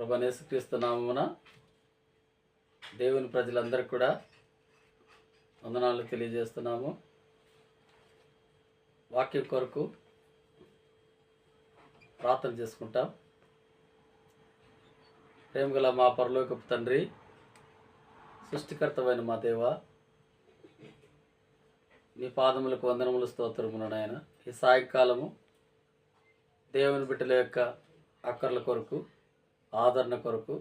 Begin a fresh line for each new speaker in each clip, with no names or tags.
ప్రభువైన యేసుక్రీస్తు నామమున దేవుని ప్రజలందరికీ కూడా వందనాలు తెలియజేస్తున్నాము. వాక్యం కొరకు ప్రార్థన చేసుకుంటాం. ప్రేమగల మా పరలోకపు తండ్రి, సృష్టికర్తమైన మా దేవ, నీ పాదములకు వందనములు, స్తోత్రములు నాయన. ఈ సాయంకాలము దేవుని బిడ్డల యొక్క అక్కర్ల కొరకు, ఆదరణ కొరకు,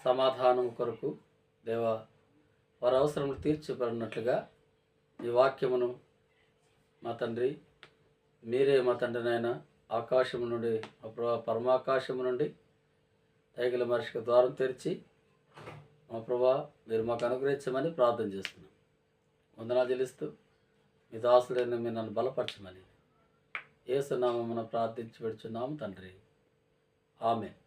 సమాధానం కొరకు దేవ వారి అవసరములు తీర్చబడినట్లుగా ఈ వాక్యమును మా తండ్రి, మీరే మా తండ్రి నాయన, ఆకాశము నుండి పరమాకాశము నుండి దయగల మనిషికి ద్వారం తెరిచి మా ప్రభా మీరు మాకు అనుగ్రహించమని ప్రార్థన చేస్తున్నాం. వందనాలు చెల్లిస్తూ మీ దాసుడైన మీరు నన్ను బలపరచమని యేసు నామమున ప్రార్థించి పెడుచున్నాము తండ్రి, ఆమేన్.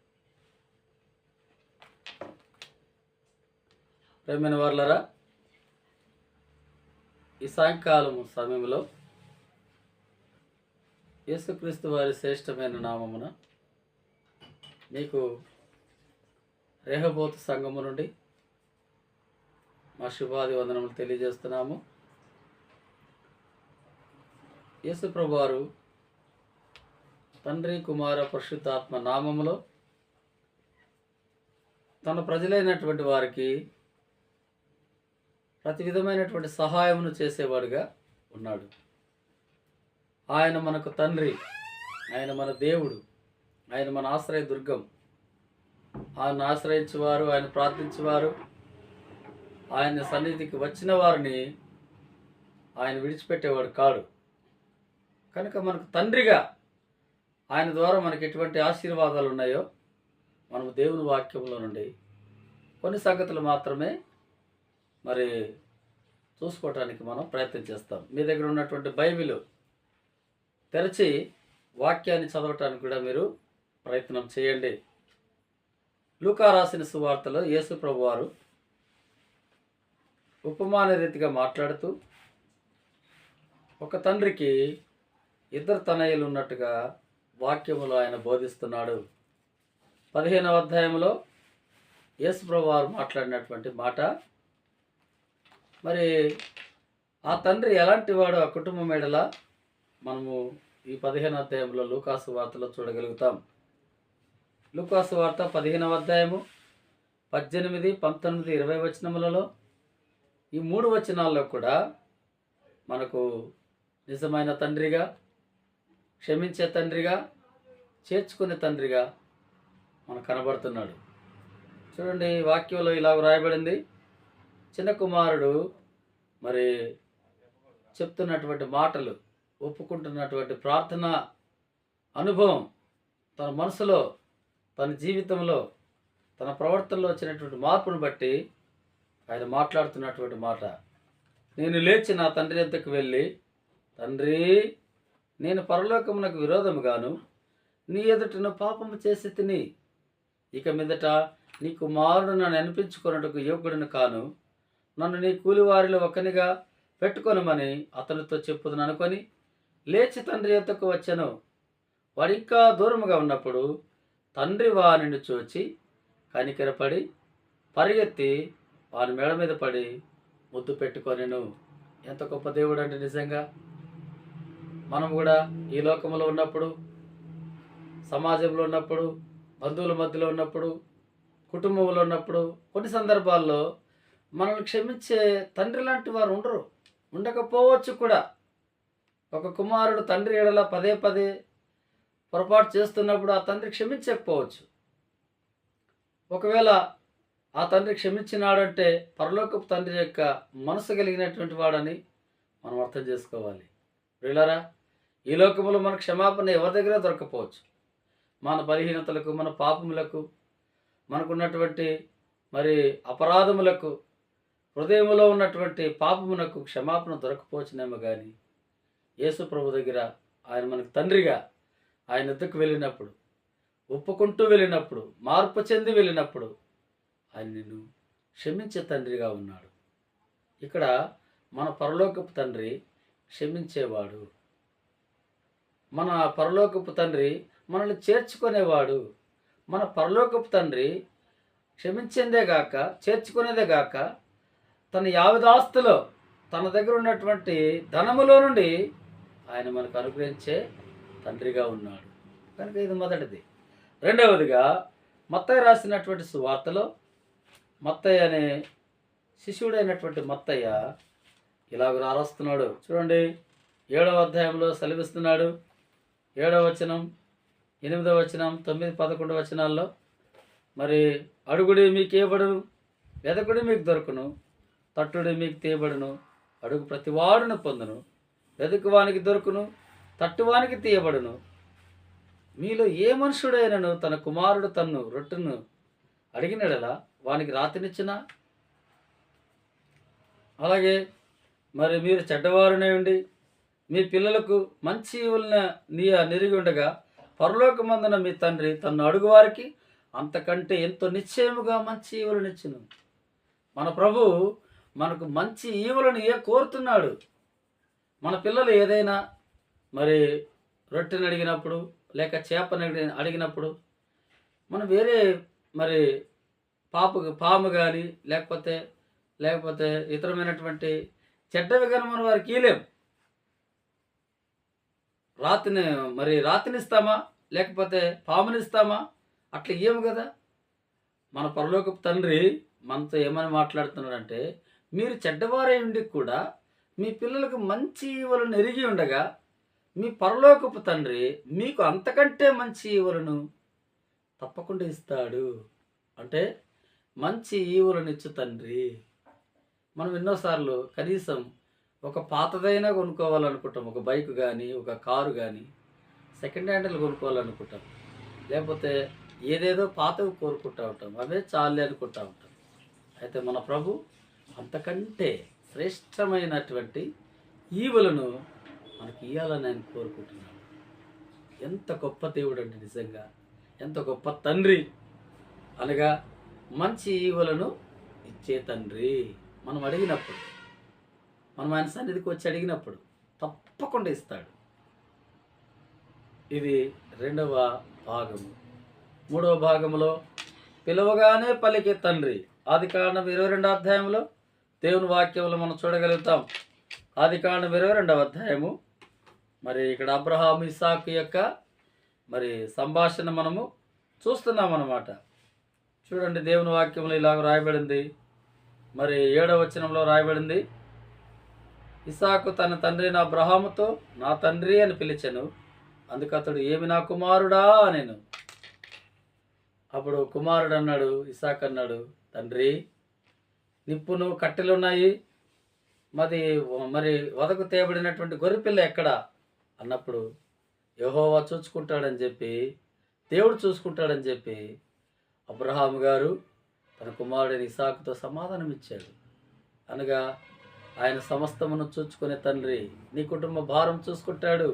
ప్రేమైన వారలారా, ఈ సాయంకాలము సమయంలో యేసుక్రీస్తు వారి శ్రేష్టమైన నామమున మీకు రేహబోతు సంఘము నుండి మా శుభాది వందనములు తెలియజేస్తున్నాము. యేసు ప్రభువారు తండ్రి, కుమార, పరిశుద్ధాత్మ నామములో తన ప్రజలైనటువంటి వారికి ప్రతి విధమైనటువంటి సహాయమును చేసేవాడుగా ఉన్నాడు. ఆయన మనకు తండ్రి, ఆయన మన దేవుడు, ఆయన మన ఆశ్రయ దుర్గం. ఆయన ఆశ్రయించేవారు, ఆయన ప్రార్థించేవారు, ఆయన సన్నిధికి వచ్చిన వారిని ఆయన విడిచిపెట్టేవాడు కాడు. కనుక మనకు తండ్రిగా ఆయన ద్వారా మనకి ఎటువంటి ఆశీర్వాదాలు ఉన్నాయో మనము దేవుని వాక్యంలో నుండి కొన్ని సంగతులు మాత్రమే మరి చూసుకోవటానికి మనం ప్రయత్నం చేస్తాం. మీ దగ్గర ఉన్నటువంటి బైబిల్ తెరచి వాక్యాన్ని చదవటానికి కూడా మీరు ప్రయత్నం చేయండి. లూకా రాసిన సువార్తలో యేసు ప్రభువారు ఉపమాన రీతిగా మాట్లాడుతూ ఒక తండ్రికి ఇద్దరు తనయులు ఉన్నట్టుగా వాక్యములో ఆయన బోధిస్తున్నాడు. 15వ అధ్యాయంలో యేసు ప్రభువారు మాట్లాడినటువంటి మాట, మరి ఆ తండ్రి ఎలాంటి వాడు, ఆ కుటుంబం ఎడల మనము ఈ 15వ అధ్యాయంలో లూకాసు వార్తలో చూడగలుగుతాం. లూకాసు వార్త 15వ అధ్యాయము 18, 19, 20 వచనములలో ఈ 3 వచనాల్లో కూడా మనకు నిజమైన తండ్రిగా, క్షమించే తండ్రిగా, చేర్చుకునే తండ్రిగా మనకు కనబడుతున్నాడు. చూడండి, వాక్యంలో ఇలా వ్రాయబడింది. చిన్న కుమారుడు మరి చెప్తున్నటువంటి మాటలు, ఒప్పుకుంటున్నటువంటి ప్రార్థన అనుభవం, తన మనసులో, తన జీవితంలో, తన ప్రవర్తనలో వచ్చినటువంటి మార్పును బట్టి ఆయన మాట్లాడుతున్నటువంటి మాట, నేను లేచి నా తండ్రి వద్దకు వెళ్ళి, తండ్రి, నేను పరలోకమునకు విరోధముగాను నీ ఎదుటను పాపము చేసి తిని, ఇక మీదట నీ కుమారుడు నన్ను అనిపించుకున్నట్టుకు యోగ్యుడిని కాను, నన్ను నీ కూలివారిలో ఒకనిగా పెట్టుకొనమని అతనితో చెప్పుదని అనుకొని లేచి తండ్రి యొద్దకు వచ్చాను. వాడు ఇంకా దూరముగా ఉన్నప్పుడు తండ్రి వానిని చూచి కనికరపడి పరిగెత్తి వాని మెడ మీద పడి ముద్దు పెట్టుకొనెను. ఎంత గొప్ప దేవుడు అంటే! నిజంగా మనం కూడా ఈ లోకంలో ఉన్నప్పుడు, సమాజంలో ఉన్నప్పుడు, బంధువుల మధ్యలో ఉన్నప్పుడు, కుటుంబంలో ఉన్నప్పుడు కొన్ని సందర్భాల్లో మనల్ని క్షమించే తండ్రి లాంటి వారు ఉండకపోవచ్చు కూడా. ఒక కుమారుడు తండ్రి ఎడల పదే పదే పొరపాటు చేస్తున్నప్పుడు ఆ తండ్రి క్షమించకపోవచ్చు. ఒకవేళ ఆ తండ్రి క్షమించినాడంటే పరలోకపు తండ్రి యొక్క మనసు కలిగినటువంటి వాడని మనం అర్థం చేసుకోవాలి. ప్రియులారా, ఈ లోకములో మన క్షమాపణ ఎవరి దగ్గర దొరకపోవచ్చు. మన బలహీనతలకు, మన పాపములకు, మనకున్నటువంటి మరి అపరాధములకు, హృదయంలో ఉన్నటువంటి పాపమునకు క్షమాపణ దొరకపోవచ్చునేమో కానీ యేసు ప్రభు దగ్గర ఆయన మనకు తండ్రిగా ఆయన వద్దకు వెళ్ళినప్పుడు, ఒప్పుకుంటూ వెళ్ళినప్పుడు, మార్పు చెంది వెళ్ళినప్పుడు ఆయన నిన్ను క్షమించే తండ్రిగా ఉన్నాడు. ఇక్కడ మన పరలోకపు తండ్రి క్షమించేవాడు. మన పరలోకపు తండ్రి మనల్ని చేర్చుకునేవాడు. మన పరలోకపు తండ్రి క్షమించిందే గాక, చేర్చుకునేదే గాక, తన యావదాస్తులో తన దగ్గర ఉన్నటువంటి ధనములో నుండి ఆయన మనకు అనుగ్రహించే తండ్రిగా ఉన్నాడు. కనుక ఇది మొదటిది. రెండవదిగా మత్తయి రాసినటువంటి సువార్తలో మత్తయ్య అనే శిష్యుడైనటువంటి మత్తయ్య ఇలాగ రాస్తున్నాడు. చూడండి, 7వ అధ్యాయంలో సెలవిస్తున్నాడు. 7వ వచనం, 8వ వచనం, 9, 11 వచనాల్లో మరి అడుగుడి మీకు ఇవ్వబడును, వెదకుడి మీకు దొరకును, తట్టుడి మీకు తీయబడును, అడుగు ప్రతివాడును పొందును, వెదుకువానికి దొరుకును, తట్టువానికి తీయబడును. మీలో ఏ మనుషుడైనను తన కుమారుడు తన్ను రొట్టెను అడిగినడలా వానికి రాతినిచ్చిన, అలాగే మరి మీరు చెడ్డవారునే ఉండి మీ పిల్లలకు మంచి ఈవులను నిరిగి ఉండగా పరలోకమందున మీ తండ్రి తన్ను అడుగువారికి అంతకంటే ఎంతో నిశ్చయముగా మంచి ఈవులనిచ్చును. మన ప్రభు మనకు మంచి ఈవులను కోరుతున్నాడు. మన పిల్లలు ఏదైనా మరి రొట్టెని అడిగినప్పుడు లేక చేపని అడిగినప్పుడు మనం వేరే మరి పాము కానీ లేకపోతే ఇతరమైనటువంటి చెడ్డవి కానీ మనం వారికి ఇవ్వలేం. రాతినిస్తామా లేకపోతే పామునిస్తామా? అట్లా ఇయ్యము కదా. మన పరలోకపు తండ్రి మనతో ఏమని మాట్లాడుతున్నాడంటే, మీరు చెడ్డవారై ఉండి కూడా మీ పిల్లలకు మంచి ఈవులను ఎరిగి ఉండగా మీ పరలోకపు తండ్రి మీకు అంతకంటే మంచి ఈవులను తప్పకుండా ఇస్తాడు. అంటే మంచి ఈవులను ఇచ్చు తండ్రి. మనం ఎన్నోసార్లు కనీసం ఒక పాతదైనా కొనుక్కోవాలనుకుంటాం. ఒక బైక్ కానీ, ఒక కారు కానీ, సెకండ్ హ్యాండ్లు కొనుక్కోవాలనుకుంటాం. లేకపోతే ఏదేదో పాతవి కోరుకుంటూ ఉంటాం. అవే చాలే అనుకుంటూ ఉంటాం. అయితే మన ప్రభు అంతకంటే శ్రేష్టమైనటువంటి ఈవులను మనకి ఇవ్వాలని ఆయన కోరుకుంటున్నాడు. ఎంత గొప్ప దేవుడు అండి, నిజంగా ఎంత గొప్ప తండ్రి. అనగా మంచి ఈవులను ఇచ్చే తండ్రి. మనం అడిగినప్పుడు, మనం ఆయన సన్నిధికి వచ్చి అడిగినప్పుడు తప్పకుండా ఇస్తాడు. ఇది 2వ భాగము. 3వ భాగంలో పిలవగానే పలికే తండ్రి. ఆదికాండం 22వ అధ్యాయంలో దేవుని వాక్యంలో మనం చూడగలుగుతాం. ఆదికాండం 22వ అధ్యాయము. మరి ఇక్కడ అబ్రహాము ఇస్సాకు యొక్క మరి సంభాషణ మనము చూస్తున్నాం అన్నమాట. చూడండి, దేవుని వాక్యంలో ఇలాగ రాయబడింది. మరి 7వ వచనంలో రాయబడింది, ఇస్సాకు తన తండ్రిని అబ్రహాముతో నా తండ్రి అని పిలిచెను. అందుకు అతడు ఏమి నా కుమారుడా నేను. అప్పుడు కుమారుడు అన్నాడు, ఇస్సాకు అన్నాడు, తండ్రి నిప్పును కట్టెలున్నాయి, మరి వదకు తేబడినటువంటి గొర్రెపిల్ల ఎక్కడా అన్నప్పుడు యెహోవా చూసుకుంటాడని చెప్పి, దేవుడు చూసుకుంటాడని చెప్పి అబ్రహాము గారు తన కుమారుడిని ఇస్సాకుతో సమాధానం ఇచ్చాడు. అనగా ఆయన సమస్తమును చూసుకునే తండ్రి. నీ కుటుంబ భారం చూసుకుంటాడు,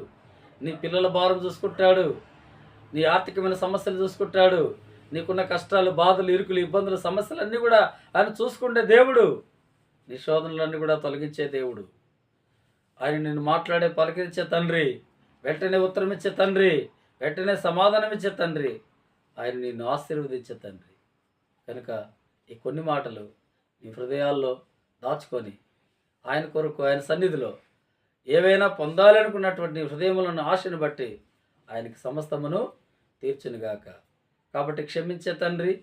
నీ పిల్లల భారం చూసుకుంటాడు, నీ ఆర్థికమైన సమస్యలు చూసుకుంటాడు, నీకున్న కష్టాలు, బాధలు, ఇరుకులు, ఇబ్బందులు, సమస్యలన్నీ కూడా ఆయన చూసుకుంటే దేవుడు. నీ శోధనలన్నీ కూడా తొలగించే దేవుడు. ఆయన నిన్ను మాట్లాడే పలకరించే తండ్రి, వెంటనే ఉత్తరం ఇచ్చే తండ్రి, వెంటనే సమాధానం ఇచ్చే తండ్రి, ఆయన నిన్ను ఆశీర్వదించే తండ్రి. కనుక ఈ కొన్ని మాటలు నీ హృదయాల్లో దాచుకొని ఆయన కొరకు, ఆయన సన్నిధిలో ఏవైనా పొందాలనుకున్నటువంటి హృదయములను ఆశను బట్టి ఆయనకి సమస్తమును తీర్చునుగాక. కాబట్టి క్షమించే తండ్రి,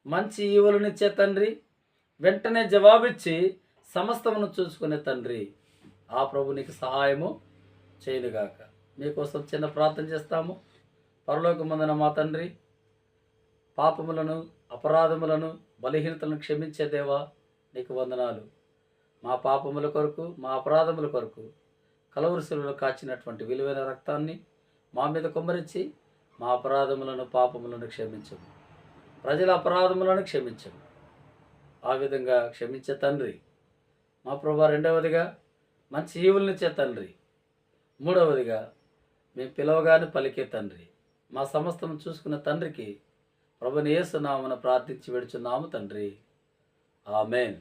మంచి ఈవులనిచ్చే తండ్రి, వెంటనే జవాబిచ్చి సమస్తమును చూసుకునే తండ్రి, ఆ ప్రభు నీకు సహాయము చేయనుగాక. మీకోసం చిన్న ప్రార్థన చేస్తాము. పరలోకమందున మా తండ్రి, పాపములను, అపరాధములను, బలహీనతలను క్షమించే దేవా నీకు వందనాలు. మా పాపముల కొరకు, మా అపరాధముల కొరకు కలవరి శిలువలో కాచినటువంటి విలువైన రక్తాన్ని మా మీద కుమ్మరించి మా అపరాధములను, పాపములను క్షమించము. ప్రజల అపరాధములను క్షమించము. ఆ విధంగా క్షమించే తండ్రి మా ప్రభా. రెండవదిగా మంచి ఈవులనిచ్చే తండ్రి. మూడవదిగా మేము పిలవగానే పలికే తండ్రి. మా సమస్తము చూసుకున్న తండ్రికి ప్రభుని యేసు నామమున ప్రార్థించి వేడుచున్నాము తండ్రి. ఆమేన్.